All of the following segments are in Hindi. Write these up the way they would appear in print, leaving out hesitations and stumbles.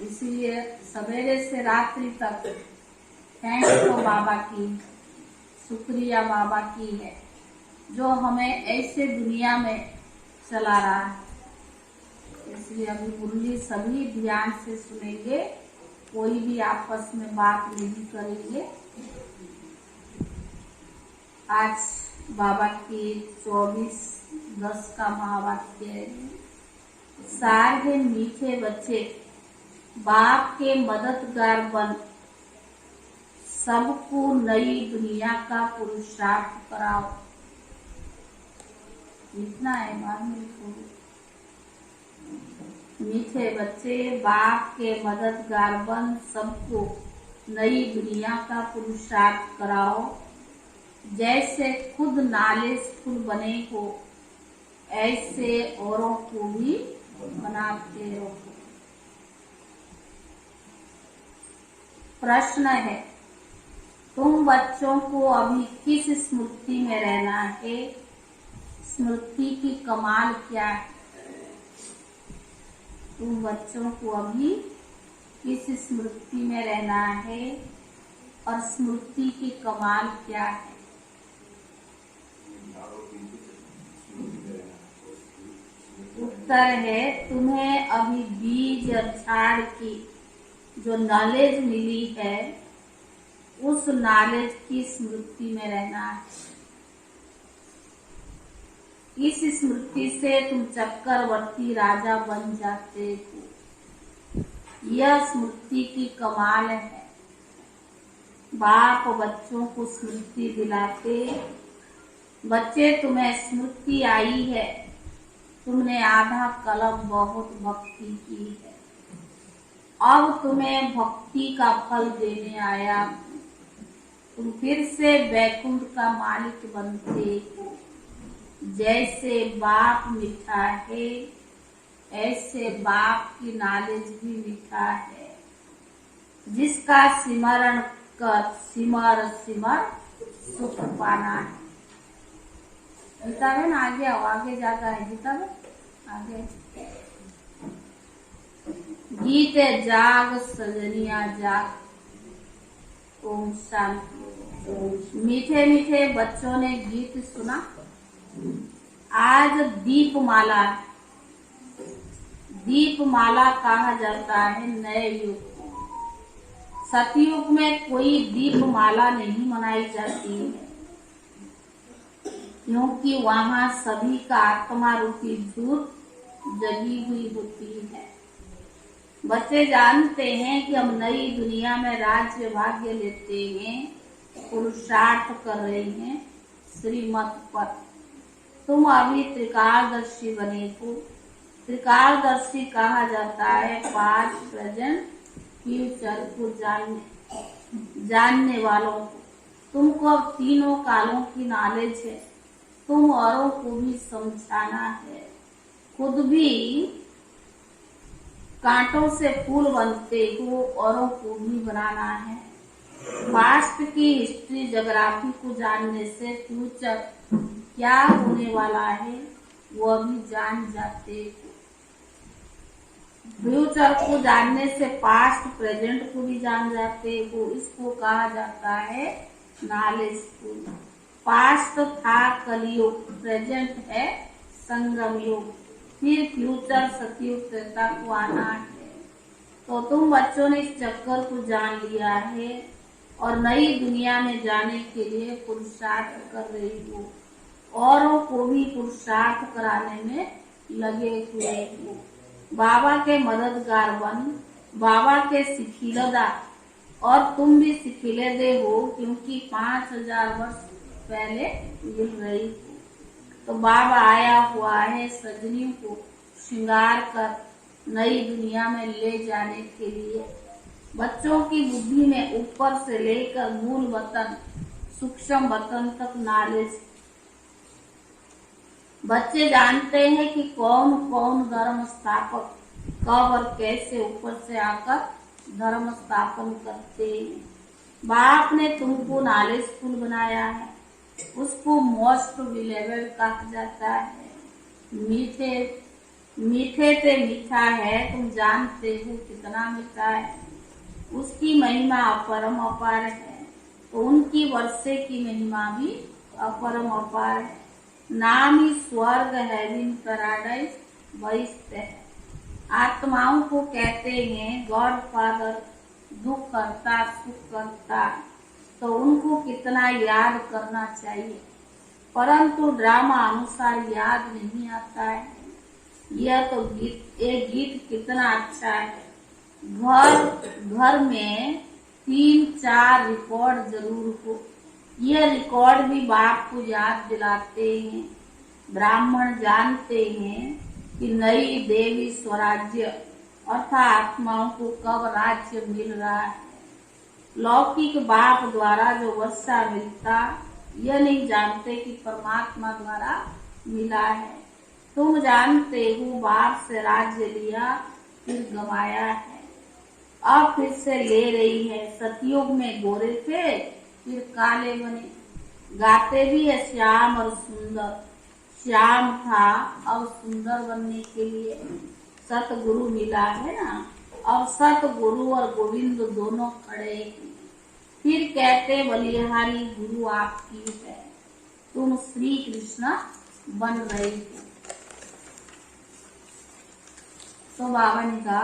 इसलिए सवेरे से रात्रि तक थैंक्स तो बाबा की, शुक्रिया बाबा की है जो हमें ऐसे दुनिया में चला रहा है। इसलिए अभी मुरली सभी ध्यान से सुनेंगे, कोई भी आपस में बात नहीं करेंगे। आज बाबा की 24/10 का महावाक्य है। सारे मीठे बच्चे बाप के मददगार बन सबको नई दुनिया का पुरुषार्थ कराओ। लिखना है, बाद में लिखोगे। मीठे बच्चे बाप के मददगार बन सबको नई दुनिया का पुरुषार्थ कराओ। जैसे खुद नॉलेजफुल बने हो ऐसे औरों को भी बनाते रहो। प्रश्न है, तुम बच्चों को अभी किस स्मृति में रहना है? स्मृति की कमाल क्या है? तुम बच्चों को अभी किस स्मृति में रहना है और स्मृति की कमाल क्या है? उत्तर है, तुम्हें अभी बीज और झाड़ की जो नॉलेज मिली है उस नॉलेज की स्मृति में रहना है। इस स्मृति से तुम चक्रवर्ती राजा बन जाते हो। यह स्मृति की कमाल है। बाप बच्चों को स्मृति दिलाते, बच्चे तुम्हें स्मृति आई है, तुमने आधा कलम बहुत भक्ति की है, अब तुम्हें भक्ति का फल देने आया। तुम फिर से वैकुंठ का मालिक बनते हो। जैसे बाप मीठा है ऐसे बाप की नॉलेज भी मीठा है। जिसका सिमरण कर सिमर सिमर सुख पाना है। गीता में ना आगे आओ, आगे जाता है गीता में आगे। गीत जाग सजनिया जाग। ओम शांति। मीठे मीठे बच्चों ने गीत सुना। आज दीपमाला, दीपमाला कहा जाता है नए युग को। सतयुग में कोई दीपमाला नहीं मनाई जाती है क्योंकि वहाँ सभी का आत्मा रूपी झूठ जगी हुई होती है। बच्चे जानते हैं कि हम नई दुनिया में राज्य भाग्य लेते हैं, पुरुषार्थ कर रहे हैं श्रीमत पर। तुम अभी त्रिकालदर्शी बने हो। त्रिकालदर्शी कहा जाता है पास्ट, प्रेजेंट, फ्यूचर को जानने वालों को। तुमको अब तीनों कालों की नॉलेज है। तुम औरों को भी समझाना है। खुद भी कांटों से फूल बनते हो, औरों को भी बनाना है। पास्ट की हिस्ट्री, ज्योग्राफी को जानने से फ्यूचर क्या होने वाला है वो भी जान जाते हो। फ्यूचर को जानने से पास्ट प्रेजेंट को भी जान जाते हो। इसको कहा जाता है नॉलेजफुल। पास्ट था कलयुग, प्रेजेंट है संगम युग, फिर फ्यूचर सतयुग त्रेता को आना है। तो तुम बच्चों ने इस चक्कर को जान लिया है और नई दुनिया में जाने के लिए पुरुषार्थ कर रही हो। औरों को भी पुरुषार्थ कराने में लगे हुए हो। बाबा के मददगार बन, बाबा के सिखिलदा, और तुम भी सिखिलदे हो क्योंकि 5000 वर्ष पहले मिल रही हो। तो बाबा आया हुआ है सजनियों को श्रृंगार कर नई दुनिया में ले जाने के लिए। बच्चों की बुद्धि में ऊपर से लेकर मूल वतन, सूक्ष्म वतन तक नॉलेज। बच्चे जानते हैं कि कौन कौन धर्म स्थापक कब और कैसे ऊपर से आकर धर्म स्थापन करते हैं। बाप ने तुमको नॉलेजफुल बनाया है, उसको मोस्ट विलेबल कहा जाता है। मीठे मीठे से मीठा है, तुम जानते हो कितना मीठा है। उसकी महिमा अपरम अपार है, तो उनकी वर्षे की महिमा भी अपरम अपार है। नाम ही स्वर्ग है, बिन पैराडाइज बहिष्ठ है। आत्माओं को कहते हैं गॉड फादर, दुख करता सुख करता, तो उनको कितना याद करना चाहिए, परंतु ड्रामा अनुसार याद नहीं आता है। यह तो गीत कितना अच्छा है। घर घर में 3-4 रिकॉर्ड जरूर हो। यह रिकॉर्ड भी बाप को याद दिलाते हैं। ब्राह्मण जानते हैं कि नई देवी स्वराज्य अर्थात आत्माओं को कब राज्य मिल रहा है। लौकिक बाप द्वारा जो वर्षा मिलता, यह नहीं जानते कि परमात्मा द्वारा मिला है। तुम जानते हो बाप से राज्य लिया फिर गवाया है, अब फिर से ले रही है। सतयुग में गोरे थे फिर काले बने, गाते भी है श्याम और सुंदर। श्याम था, अब सुंदर बनने के लिए सतगुरु मिला है ना। अब सतगुरु और गोविंद दोनों खड़े हैं। फिर कहते बलिहारी गुरु आपकी है, तुम श्री कृष्ण बन रहे हो। तो बाबा ने कहा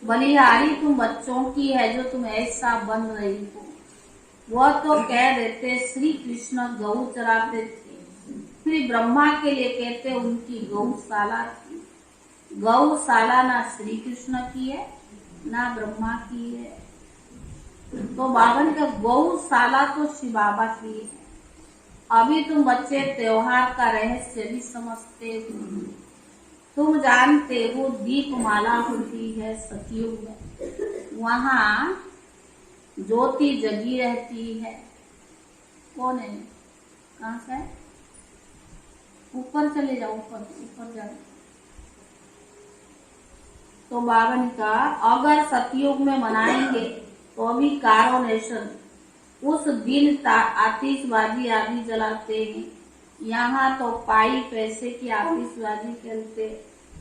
बलिहारी तुम बच्चों की है जो तुम ऐसा बन रही हो। वह तो कह देते श्री कृष्ण गौ चराते थे, फिर ब्रह्मा के लिए कहते उनकी गौशाला थी। गौशाला ना श्री कृष्ण की है ना ब्रह्मा की है। तो बाबा ने कहा गौशाला तो शिव बाबा की है। अभी तुम बच्चे त्योहार का रहस्य भी समझते हो। तुम जानते हो दीपमाला होती है सतयुग में, वहां ज्योति जगी रहती है। कौन है? कहाँ से? ऊपर चले जाओ, ऊपर जाओ। तो बाबा ने कहा अगर सतयुग में मनाएंगे तो अभी कारोनेशन उस दिन आतिशबाजी आदि जलाते हैं। यहाँ तो पाई पैसे की आतिशबाजी खेलते,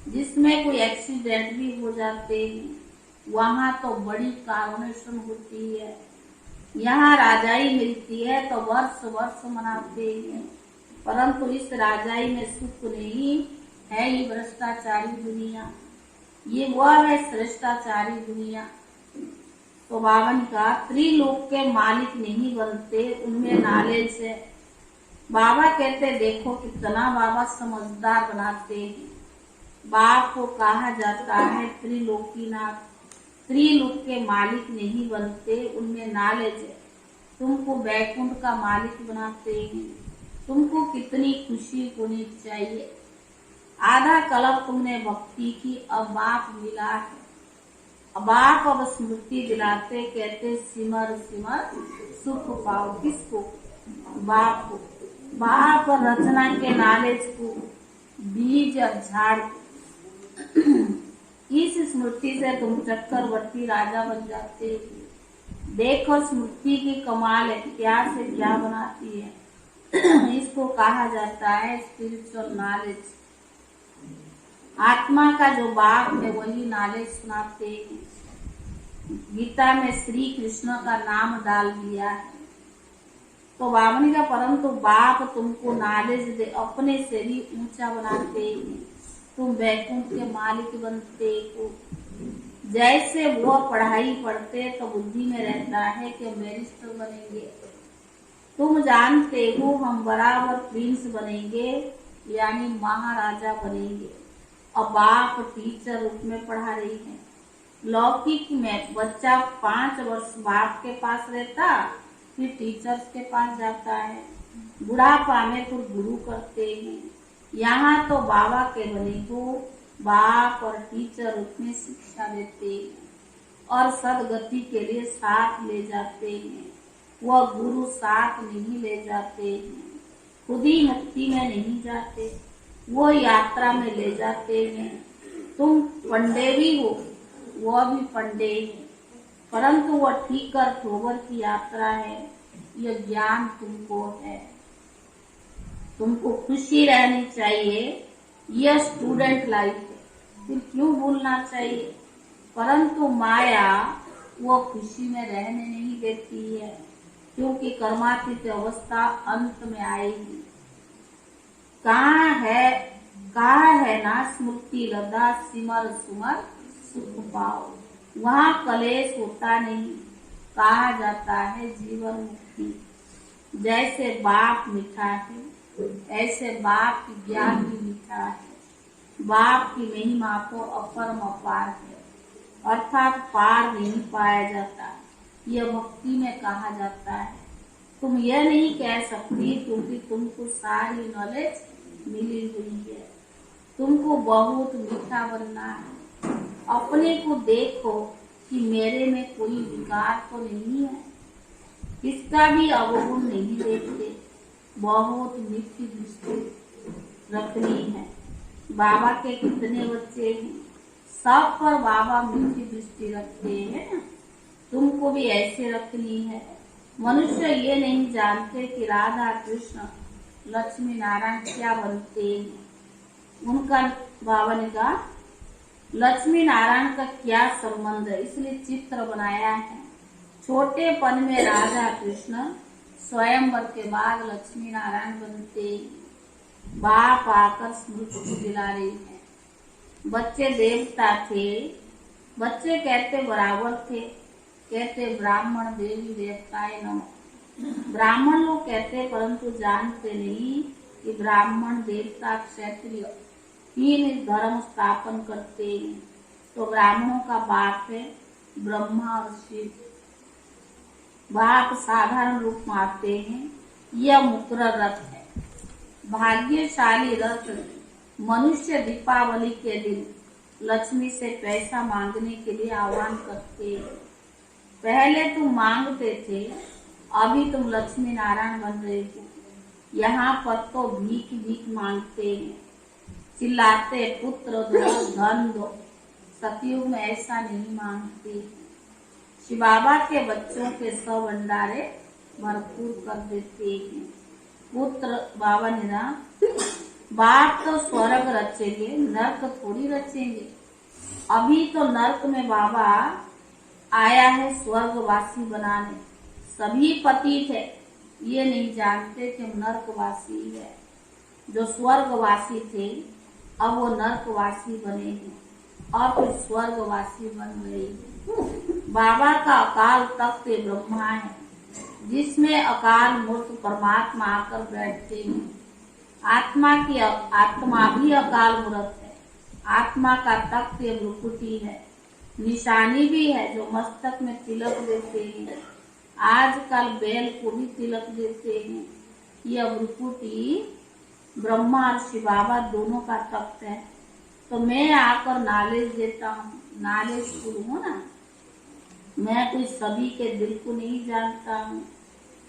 जिसमें कोई एक्सीडेंट भी हो जाते हैं। वहाँ तो बड़ी कारोनेशन होती है। यहाँ राजाई मिलती है तो वर्ष वर्ष मनाते हैं, परंतु इस राजाई में सुख नहीं है। ये भ्रष्टाचारी दुनिया, ये वह है श्रेष्ठाचारी दुनिया। तो बाबा ने कहा त्रिलोक के मालिक नहीं बनते, उनमें नॉलेज है। बाबा कहते देखो कितना बाबा समझदार बनाते हैं। बाप को कहा जाता है त्रिलोकीनाथ। त्रिलोक के मालिक नहीं बनते, उनमें नॉलेज है। तुमको वैकुंठ का मालिक बनाते हैं। तुमको कितनी खुशी होनी चाहिए। आधा कल्प तुमने भक्ति की, अब बाप मिला है। बाप अब स्मृति दिलाते, कहते सिमर सिमर सुख पाओ। किसको? बाप को। बाप रचना के नॉलेज को, बीज और झाड़ को। इस स्मृति से तुम चक्रवर्ती राजा बन जाते हो। देखो स्मृति की कमाल है, क्या से क्या बनाती है। इसको कहा जाता है स्पिरिचुअल नॉलेज। आत्मा का जो बाप है वही नॉलेज सुनाते हैं। गीता में श्री कृष्ण का नाम डाल दिया है। तो बाबा ने कहा परंतु बाप तुमको नॉलेज दे, अपने से भी ऊंचा बनाते हैं। तुम वैकुंठ के मालिक बनते हो। जैसे वो पढ़ाई पढ़ते तो बुद्धि में रहता है कि बैरिस्टर बनेंगे। तुम जानते हो हम बराबर प्रिंस बनेंगे, यानी महाराजा बनेंगे। अब बाप टीचर रूप में पढ़ा रही है। लौकिक में बच्चा 5 वर्ष बाप के पास रहता, फिर टीचर्स के पास जाता है। बुढ़ापा में फिर गुरु करते हैं। यहाँ तो बाबा के बने हो, बाप और टीचर रूप में शिक्षा देते हैं और सदगति के लिए साथ ले जाते हैं। वह गुरु साथ नहीं ले जाते हैं, खुद ही मुक्ति में नहीं जाते, वो यात्रा में ले जाते हैं। तुम पंडे भी हो, वह भी पंडे है, परंतु वह ठीकर ठोबर की यात्रा है। यह ज्ञान तुमको है। तुमको खुशी रहनी चाहिए। यह स्टूडेंट लाइफ है। फिर क्यों भूलना चाहिए। परंतु माया वो खुशी में रहने नहीं देती है, क्योंकि कर्मातीत अवस्था अंत में आएगी। कहाँ है ना स्मृति लदा सिमर सुमर सुख पाओ। वहाँ कलेश होता नहीं, कहा जाता है जीवन मुक्ति। जैसे बाप मीठा है, ऐसे बाप की ज्ञान भी मीठा है। बाप की महिमा तो अपरम अपार है, अर्थात पार नहीं पाया जाता। यह भक्ति में कहा जाता है। तुम यह नहीं कह सकती क्योंकि तुमको सारी नॉलेज मिली हुई है। तुमको बहुत मीठा बनना है। अपने को देखो कि मेरे में कोई विकार तो नहीं है, इसका भी अवगुण नहीं देखते। बहुत मीठी दृष्टि रखनी है। बाबा के कितने बच्चे हैं, सब पर बाबा मीठी दृष्टि रखते हैं ना। तुमको भी ऐसे रखनी है। मनुष्य ये नहीं जानते कि राधा कृष्ण लक्ष्मी नारायण क्या बनते हैं। उनका बाबा ने कहा लक्ष्मी नारायण का क्या संबंध है, इसलिए चित्र बनाया है। छोटेपन में राधा कृष्ण स्वयंवर के बाद लक्ष्मी नारायण बनते। बाप आकर स्मृति दिला रही है। बच्चे देवता थे, बच्चे कहते बराबर थे, कहते ब्राह्मण देवी देवताएं नमः। ब्राह्मण लोग कहते परंतु जानते नहीं कि ब्राह्मण देवता क्षत्रिय तीन धर्म स्थापन करते हैं। तो ब्राह्मणों का बाप है ब्रह्मा और शिव। बाप साधारण रूप में आते हैं। यह मुकर्रर रथ है, भाग्यशाली रथ। मनुष्य दीपावली के दिन लक्ष्मी से पैसा मांगने के लिए आह्वान करते हैं। पहले तुम मांगते थे, अभी तुम लक्ष्मी नारायण बन रहे हो। यहाँ पर तो भीख भीख मांगते हैं, चिल्लाते पुत्र दो धन दो। सतयुग में ऐसा नहीं मांगते। शिव बाबा के बच्चों के सब भंडारे भरपूर कर देते हैं। पुत्र बाबा ने कहा बाप तो स्वर्ग रचेंगे, नर्क थोड़ी रचेंगे। अभी तो नर्क में बाबा आया है स्वर्गवासी बनाने। सभी पतित है, ये नहीं जानते कि हम नर्कवासी है। जो स्वर्गवासी थे अब वो नर्कवासी बने हैं और फिर स्वर्गवासी बन रहे हैं। बाबा का अकाल तख्त ब्रह्मा है, जिसमें अकाल मूर्त परमात्मा आकर बैठते हैं। आत्मा भी अकाल मूर्त है। आत्मा का तख्त भ्रुकुटी है, निशानी भी है जो मस्तक में तिलक देते हैं। आजकल बैल को भी तिलक देते हैं। यह भ्रुकुटी ब्रह्मा और शिव बाबा दोनों का तख्त है। तो मैं आकर नॉलेज देता हूँ, नॉलेज हूँ ना। मैं कोई सभी के दिल को नहीं जानता हूँ,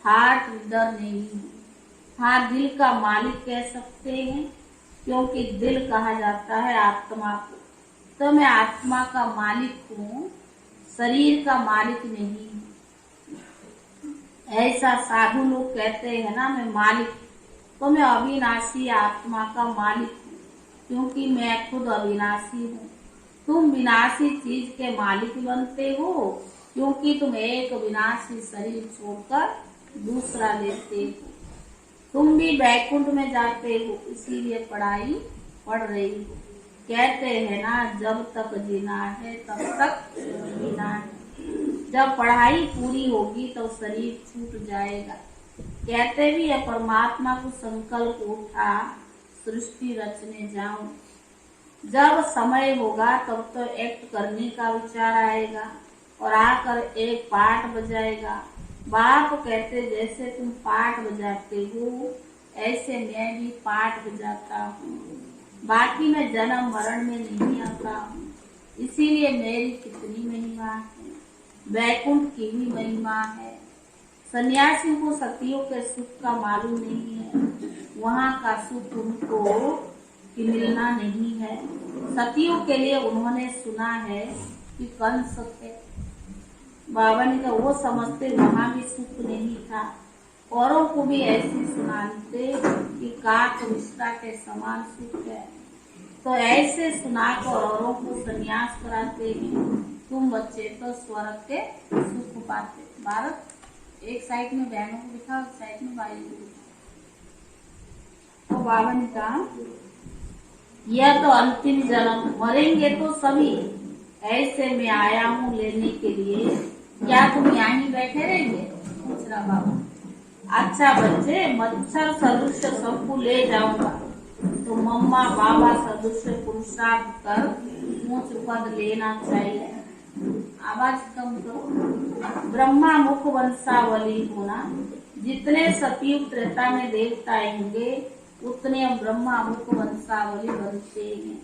हार्ट रीडर नहीं हूँ। हाँ, दिल का मालिक कह सकते हैं, क्योंकि दिल कहा जाता है आत्मा को। तो मैं आत्मा का मालिक हूँ, शरीर का मालिक नहीं हूँ। ऐसा साधु लोग कहते हैं ना, मैं मालिक। तो मैं अविनाशी आत्मा का मालिक हूँ, क्योंकि मैं खुद अविनाशी हूँ। तुम विनाशी चीज के मालिक बनते हो, क्योंकि तुम एक विनाशी शरीर छोड़कर दूसरा लेते हो। तुम भी वैकुंठ में जाते हो, इसीलिए पढ़ाई पढ़ रही हो। कहते हैं ना, जब तक जीना है तब तक जीना है। जब पढ़ाई पूरी होगी तो शरीर छूट जाएगा। कहते भी है परमात्मा को संकल्प उठा सृष्टि रचने जाऊं। जब समय होगा तब तो एक्ट करने का विचार आएगा और आकर एक पाठ बजाएगा। बाप कहते जैसे तुम पाठ बजाते हो ऐसे मैं भी पाठ बजाता हूँ। बाकी मैं जन्म मरण में नहीं आता हूँ, इसीलिए मेरी कितनी महिमा है। वैकुंठ की भी महिमा है। सन्यासी को सतियों के सुख का मालूम नहीं है, वहाँ का सुख उनको मिलना नहीं है। सतियों के लिए उन्होंने सुना है कि कंस है। बाबा ने कहा वो समझते वहाँ भी सुख नहीं था। औरों को भी ऐसी सुनाते कि काक मिश्रा के समान सुख है। तो ऐसे सुनाकर औरों को संन्यास कराते हैं, तुम बच्चे तो स्वर्ग के सुख पाते। भारत एक साइड में बहनों को दिखा, एक साइड में भाइयों को दिखा। तो 52 का यह तो अंतिम जन्म, मरेंगे तो सभी, ऐसे मैं आया हूँ लेने के लिए, क्या तुम यहीं बैठे रहेंगे? पूछ रहा बाबा। अच्छा बच्चे, मच्छर सदृश सबको ले जाऊंगा, तो मम्मा बाबा सदृश पुरुषार्थ कर ऊंच पद लेना चाहिए। आवाज कम करो। ब्रह्मा मुख वंशावली होना, जितने सतयुग त्रेता में देवता होंगे उतने ब्रह्मा मुख वंशावली बनते हैं।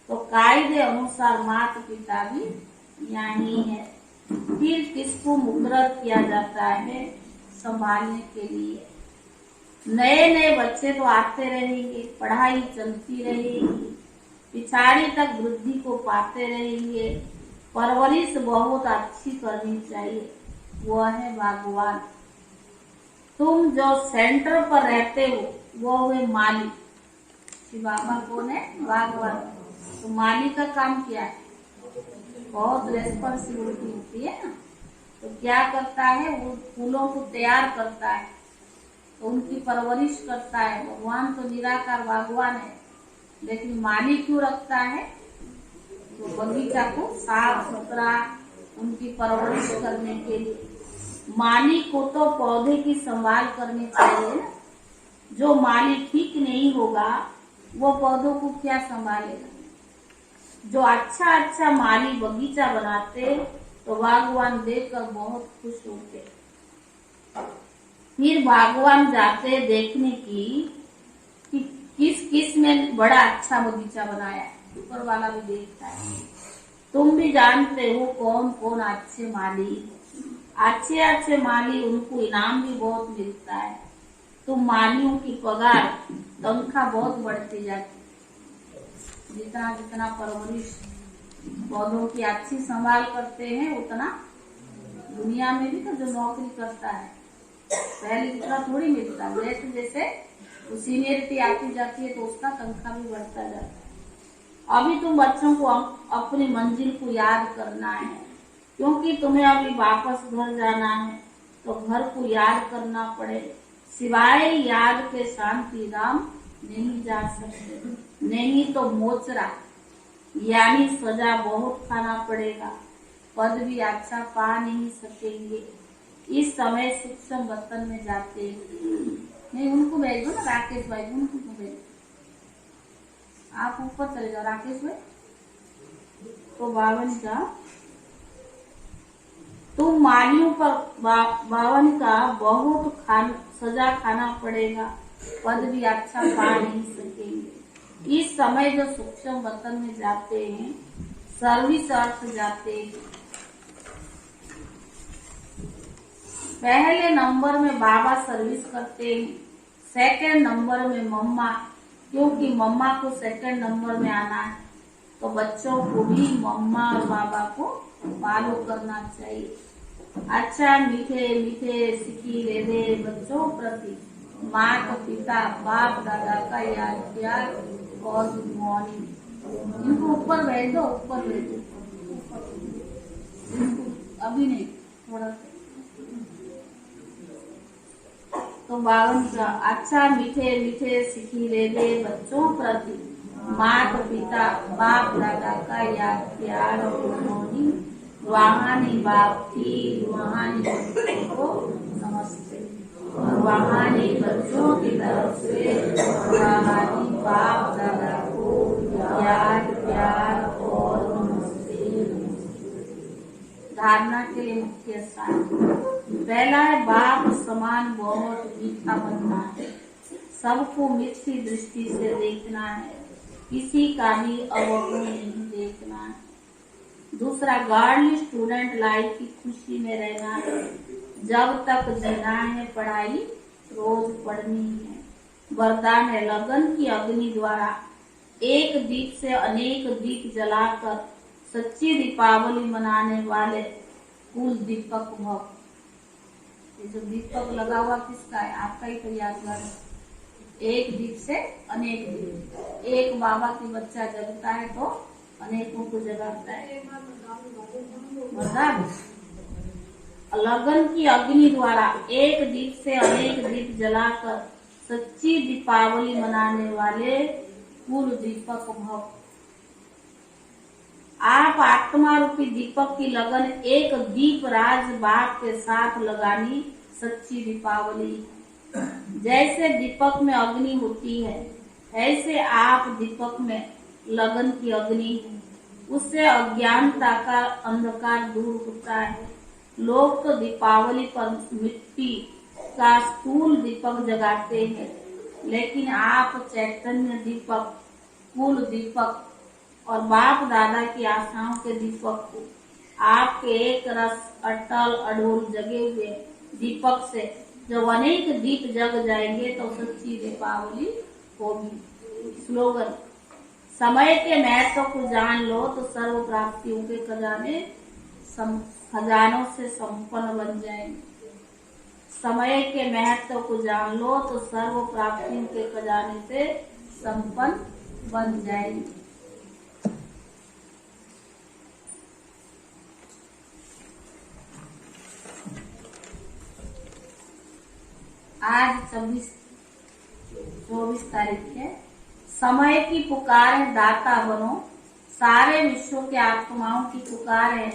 तो कायदे अनुसार माता पिता भी यही है। फिर किसको मुकर्रर किया जाता है संभालने के लिए? नए नए बच्चे तो आते रहेंगे, पढ़ाई चलती रहेगी, पिछाड़ी तक वृद्धि को पाते रहेंगे, परवरिश बहुत अच्छी करनी चाहिए, वह है भगवान। तुम जो सेंटर पर रहते हो वो हुए माली। शिव बाबा कौन है? भगवान। तो माली का काम क्या है? बहुत रेस्पॉन्सिबिलिटी होती है ना। तो क्या करता है? वो फूलों को तैयार करता है, तो उनकी परवरिश करता है। भगवान तो निराकार भगवान है, लेकिन माली क्यों रखता है? तो बगीचा को साफ सुथरा, उनकी परवरिश करने के लिए। माली को तो पौधे की संभाल करनी चाहिए ना। जो माली ठीक नहीं होगा वो पौधों को क्या संभालेगा? जो अच्छा माली बगीचा बनाते तो भगवान देखकर बहुत खुश होते। फिर भगवान जाते देखने की कि किस किस में बड़ा अच्छा बगीचा बनाया, ऊपर वाला भी देखता है। तुम भी जानते हो कौन कौन अच्छे माली। अच्छे माली, उनको इनाम भी बहुत मिलता है। तो मालियों की पगार तनख्वाह बहुत बढ़ती जाती। जितना जितना परवरिश पौधों की अच्छी संभाल करते हैं, उतना दुनिया में भी तो जो नौकरी करता है पहले जितना थोड़ी मिलता है। जैसे जैसे सीनियरिटी आती जाती है तो उसका तनख्वाह भी बढ़ता जाता है। अभी तुम बच्चों को अपनी मंजिल को याद करना है, क्योंकि तुम्हें अभी वापस घर जाना है, तो घर को याद करना पड़े। सिवाय याद के शांति धाम नहीं जा सकते, नहीं तो मोचरा यानी सजा बहुत खाना पड़ेगा, पद भी अच्छा पा नहीं सकेंगे। इस समय सूक्ष्म वतन में जाते नहीं, उनको भेज दो ना, राकेश भाई उनको भेज, आप ऊपर चले जाओ राकेश भाई। तो 52 का तुम मालियों पर 52 का बहुत सजा खाना पड़ेगा, पद भी अच्छा पा नहीं सकेंगे। इस समय जो सूक्ष्म वतन में जाते हैं, सर्विस अर्थ जाते हैं। पहले नंबर में बाबा सर्विस करते हैं, सेकंड नंबर में मम्मा, क्योंकि मम्मा को सेकंड नंबर में आना है। तो बच्चों को भी मम्मा और बाबा को फॉलो करना चाहिए। अच्छा मीठे मीठे सिकीले दे बच्चों प्रति, माता पिता बाप दादा का याद प्यार और गुड मॉर्निंग। इनको ऊपर भेज दो, ऊपर भेज दो, अभी नहीं, थोड़ा सा। तो 52 का अच्छा मीठे मीठे सिकीले दे बच्चों प्रति, माता पिता बाप दादा का याद प्यार और गुड मॉर्निंग। रूहानी बाप की रूहानी बच्चों को नमस्ते, और रूहानी बच्चों की तरफ से रूहानी बाप दादा को याद प्यार और नमस्ते। धारणा के लिए मुख्य स्थान पहला है बाप समान बहुत मीठा बनना है, सबको मीठी दृष्टि से देखना है, किसी का भी अवगुण नहीं देखना है। दूसरा गार्डली स्टूडेंट लाइफ की खुशी में रहना है, जब तक जीना है पढ़ाई रोज पढ़नी है। वरदान है लगन की अग्नि द्वारा एक दीप से अनेक दीप जलाकर सच्ची दीपावली मनाने वाले कुल दीपक भक्त। ये जो दीपक लगा हुआ किसका है? आपका ही तो यादगार है। एक दीप से अनेक दीप। एक बाबा की बच्चा जगता है तो अनेकों को जगाता है। वरदान लगन की अग्नि द्वारा एक दीप से अनेक दीप जलाकर सच्ची दीपावली मनाने वाले कुल दीपक भव। आप आत्मा रूपी दीपक की लगन एक दीप राज बाप के साथ लगानी सच्ची दीपावली। जैसे दीपक में अग्नि होती है ऐसे आप दीपक में लगन की अग्नि है। उससे अज्ञानता का अंधकार दूर होता है। लोग तो दीपावली पर मिट्टी का स्थूल दीपक जगाते हैं, लेकिन आप चैतन्य दीपक, कुल दीपक और बाप दादा की आशाओं के दीपक को आपके एक रस अटल अडोल जगे हुए दीपक से जब अनेक दीप जग जाएंगे तो सच्ची दीपावली होगी। स्लोगन समय के महत्व को जान लो तो सर्व प्राप्तियों के खजानों से संपन्न बन जाएंगे। समय के महत्व को जान लो तो सर्व प्राप्तियों के खजाने से संपन्न बन जाएंगे। आज 24 तारीख है। समय की पुकार है दाता बनो, सारे विश्व के आत्माओं की पुकार है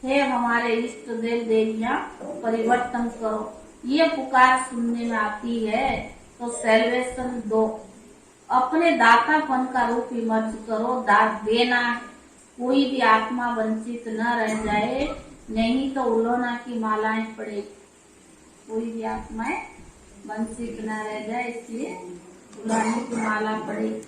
हे हमारे इष्ट देव देवियां परिवर्तन करो। ये पुकार सुनने में आती है तो सेल्वेशन दो, अपने दातापन का रूप इमर्ज करो। दात देना, कोई भी आत्मा वंचित न रह जाए, नहीं तो उलोना की मालाएं पड़ेगी। कोई भी आत्माएं वंचित न रह जाए इसलिए उलाहने की माला पड़ेगी।